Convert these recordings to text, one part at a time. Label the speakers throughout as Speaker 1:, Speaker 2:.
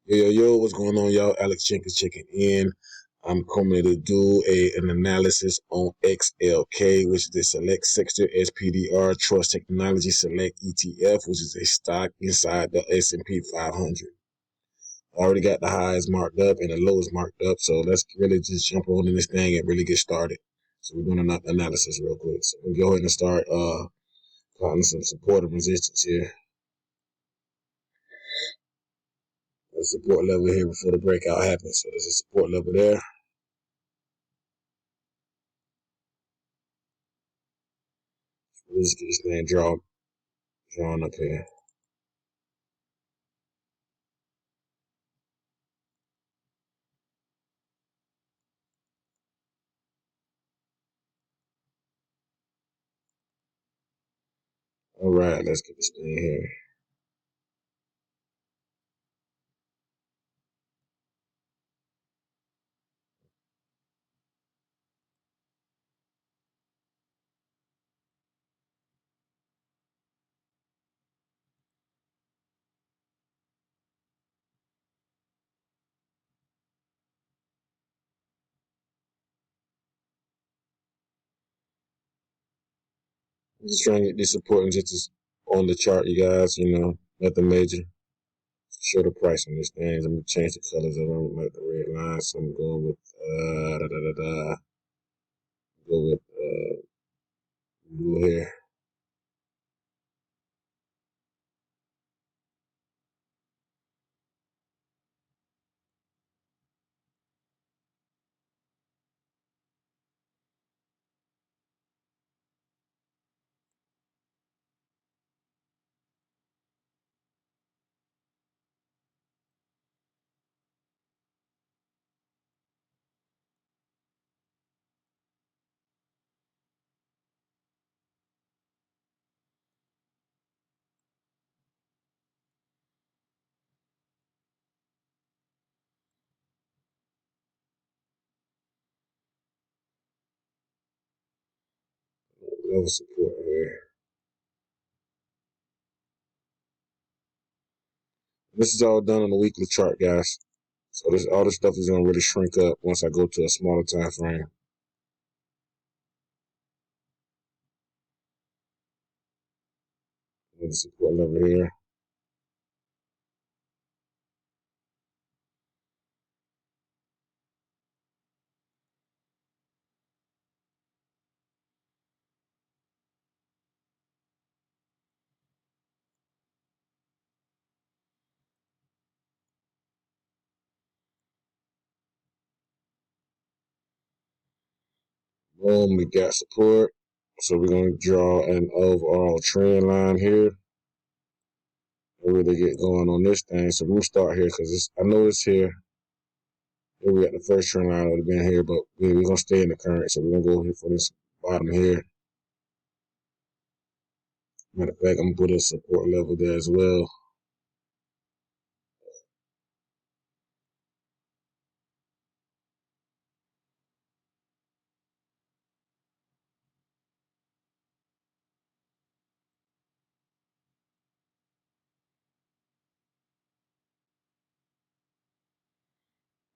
Speaker 1: Yo, what's going on, y'all? Alex Jenkins checking in. I'm coming to do an analysis on XLK, which is the Select Sector SPDR Trust Technology Select ETF, which is a stock inside the S&P 500. I already got the highs marked up and the lows marked up, so let's really just jump on in this thing and really get started. So we're doing an analysis real quick. So we'll go ahead and start plotting some support and resistance here. The support level here before the breakout happens. So there's a support level there. Let's get this thing drawn up here. All right, let's get this thing here. I'm just trying to get this support and just on the chart, you guys. Nothing major. Show the price on this thing. I'm gonna change the colors. I don't like the red line, so I'm going with go with blue here. Level support here. This is all done on the weekly chart, guys. So all this stuff is gonna really shrink up once I go to a smaller time frame. The support level here. Boom, we got support. So we're going to draw an overall trend line here. And really get going on this thing. So we're going to start here because I noticed here we got the first trend line would have been here, but we're going to stay in the current. So we're going to go here for this bottom here. Matter of fact, I'm going to put a support level there as well.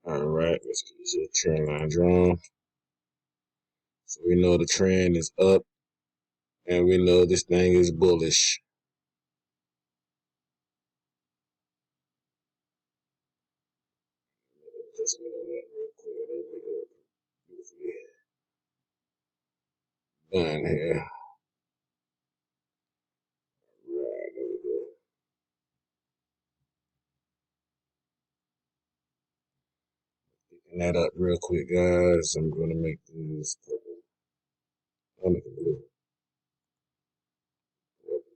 Speaker 1: All right, let's get this trend line drawn. So we know the trend is up, and we know this thing is bullish. Just know that real quick. Done here. Right, there we go. Picking that up real quick, guys. I'm going to make this purple. I'll make it blue.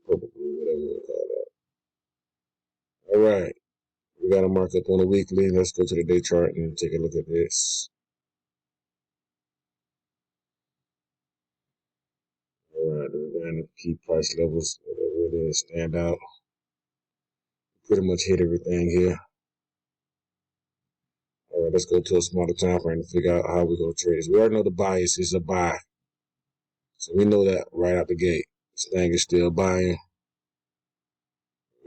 Speaker 1: Purple blue, whatever you call that. All right. We got a markup on the weekly. Let's go to the day chart and take a look at this. All right. We're going to key price levels that really stand out. Pretty much hit everything here. All right. Let's go to a smaller time frame to figure out how we're going to trade this. We already know the bias is a buy. So we know that right out the gate. This thing is still buying.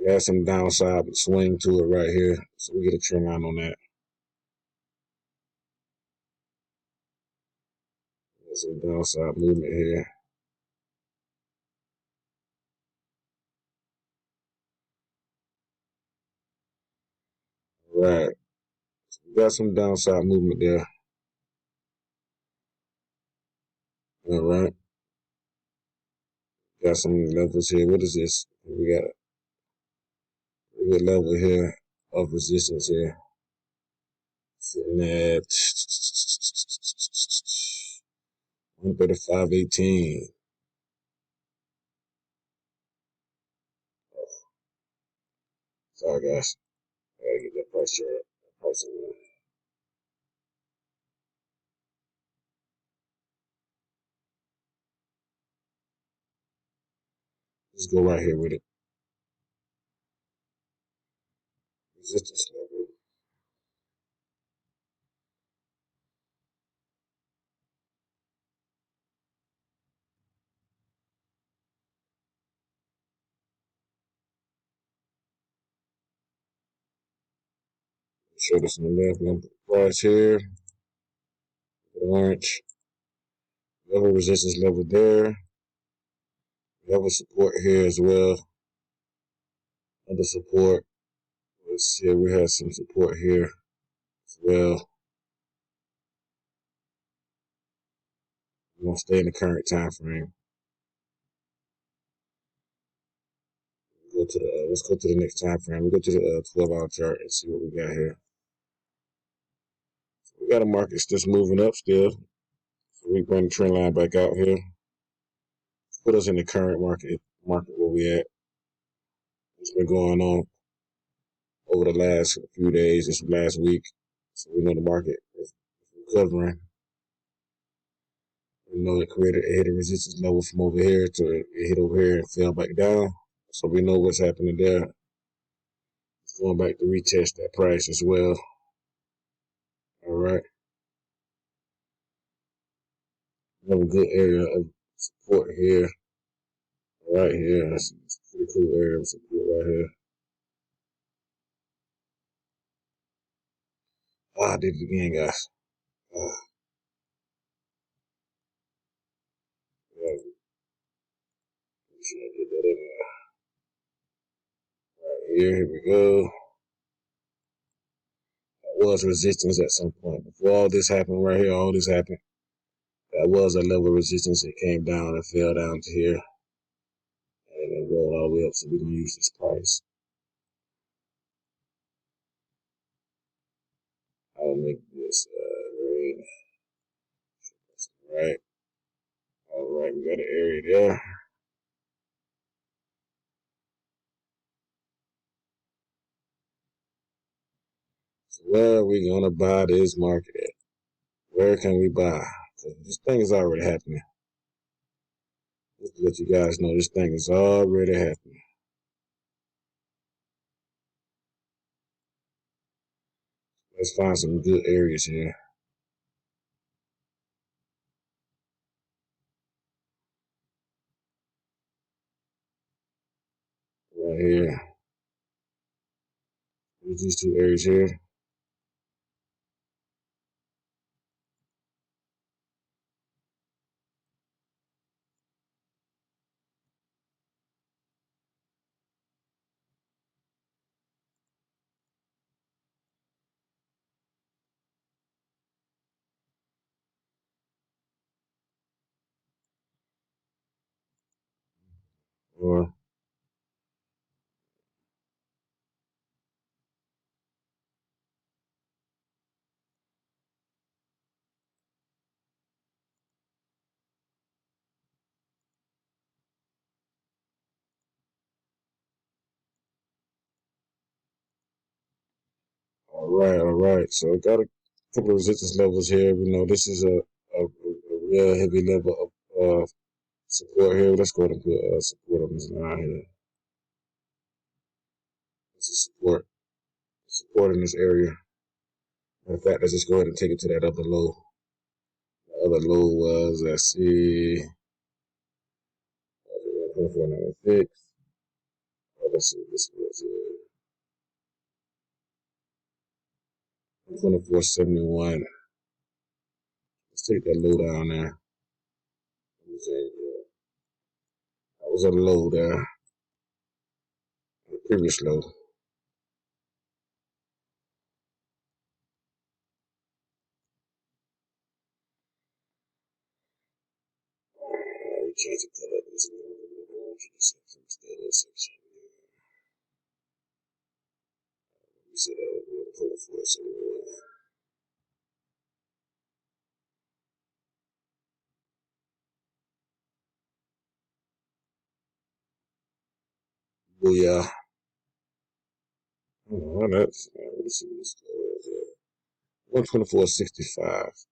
Speaker 1: Got some downside swing to it right here. So we get a trend line on that. There's some downside movement here. Right. So we got some downside movement there. All right. Got some levels here. What is this? We got a good level here of resistance here. Sitting at 135.18. Sorry guys. I gotta get that price chart. Price of one. Let's go right here with it. Resistance level. Show this on the left. We're gonna put the price here. Orange. We have a resistance level there. We have a support here as well. Under support. Let's see. We have some support here as well. We're gonna stay in the current time frame. Let's go to the next time frame. We go to the 12-hour chart and see what we got here. So we got a market just moving up still. So we bring the trend line back out here. Put us in the current market where we at. It's been going on over the last few days, this last week. So we know the market is recovering. We know it created a hidden resistance level from over here to it hit over here and fell back down. So we know what's happening there. It's going back to retest that price as well. All right. We have a good area of support here. Right here. That's a pretty cool area of support right here. I did it again, guys. Yeah, make sure I get that in there. Right here we go. That was resistance at some point. Before all this happened right here, all this happened. That was a level of resistance. It came down and fell down to here. And then rolled all the way up, so we can use this price. I'll make this green. Right. All right, we got an area there. So where are we gonna buy this market at? Where can we buy? This thing is already happening. Just to let you guys know, this thing is already happening. Let's find some good areas here. Right here. There's these two areas here. Or all right. So I got a couple of resistance levels here. We know this is a real heavy level of support here. Let's go ahead and put support on this line here. This is support in this area. In fact, let's just go ahead and take it to that other low. The other low was, let's see, 24.96. Oh, let's see, this was $24.71. Let's take that low down there. That was a low there. The previous low. We change the color. We said that we're 24.71. Booyah. Oh, that's, let's see what's 124.65.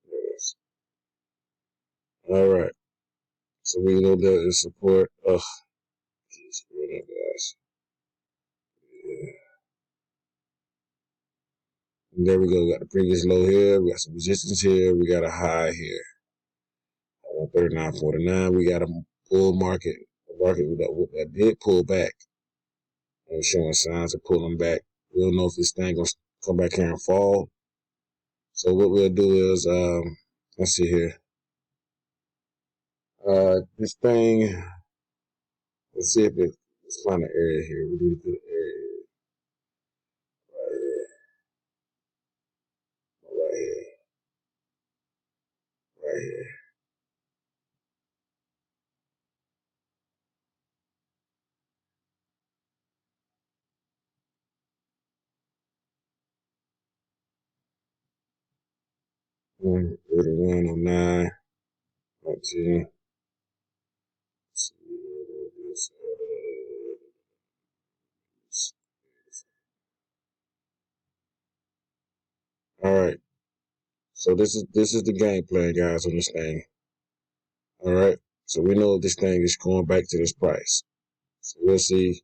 Speaker 1: Yes. All right. So we know that is support. Ugh. Keeps running, guys. Yeah. And there we go. We got the previous low here. We got some resistance here. We got a high here. 139.49. We got a bull market. A market that did pull back. And showing signs of pulling back. We don't know if this thing gonna come back here and fall. So what we'll do is, let's see here. This thing, let's see if let's find an area here. We need to put an area here. Right here. Right here. 3109, 19. All right. So this is the game plan, guys, on this thing. All right. So we know this thing is going back to this price. So we'll see.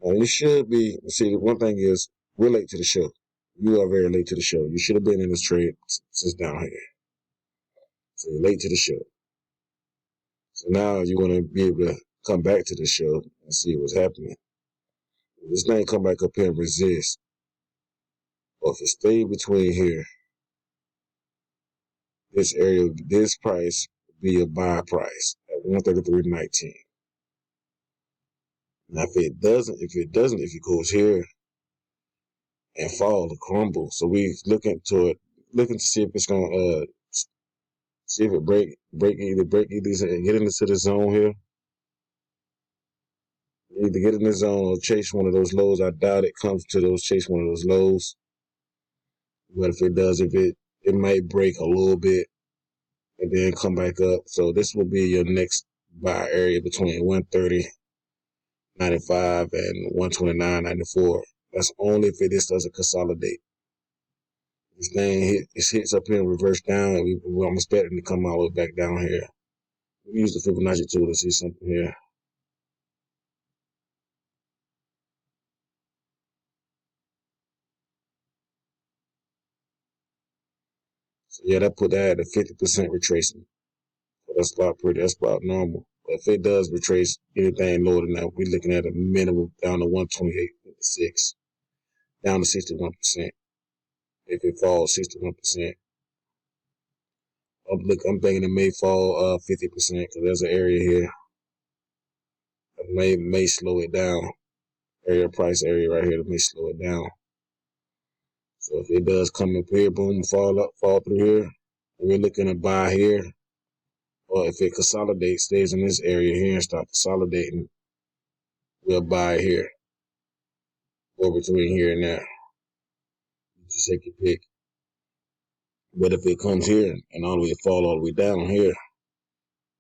Speaker 1: And we should be. See, the one thing is we're late to the show. You are very late to the show. You should have been in this trade since down here. So you're late to the show. So now you want to be able to come back to the show and see what's happening. If this thing come back up here and resist, or if it stay between here, this area, this price would be a buy price at 133.19. Now if it goes here and fall to crumble, so we looking to see if it's gonna see if it break these and get into the zone here. Either get in the zone or chase one of those lows. I doubt it comes to those chase one of those lows. But if it does, it might break a little bit and then come back up. So this will be your next buy area between 130.95 and 129.94. That's only if it just doesn't consolidate. This thing hits up here and reverse down. I'm expecting to come all the way back down here. We use the Fibonacci tool to see something here. So yeah, that put that at a 50% retracement. So that's about normal. But if it does retrace anything lower than that, we're looking at a minimum down to 128.56, down to 61%. If it falls 61%, I'm thinking it may fall 50% because there's an area here that may slow it down. Price area right here that may slow it down. So if it does come up here, boom, fall through here, and we're looking to buy here, or if it consolidates, stays in this area here and start consolidating, we'll buy here, or between here and there. You just take your pick. But if it comes here and all the way fall all the way down here,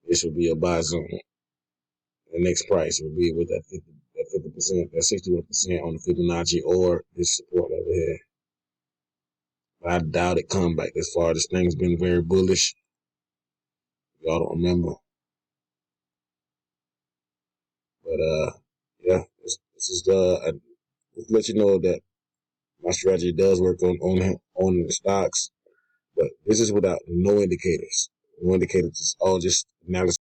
Speaker 1: this will be a buy zone. The next price will be with that 50%, that 61% on the Fibonacci or this support over here. But I doubt it come back this far. This thing's been very bullish. Y'all don't remember. But yeah, this is just let you know that my strategy does work on the stocks. But this is without no indicators. No indicators. It's all just analysis.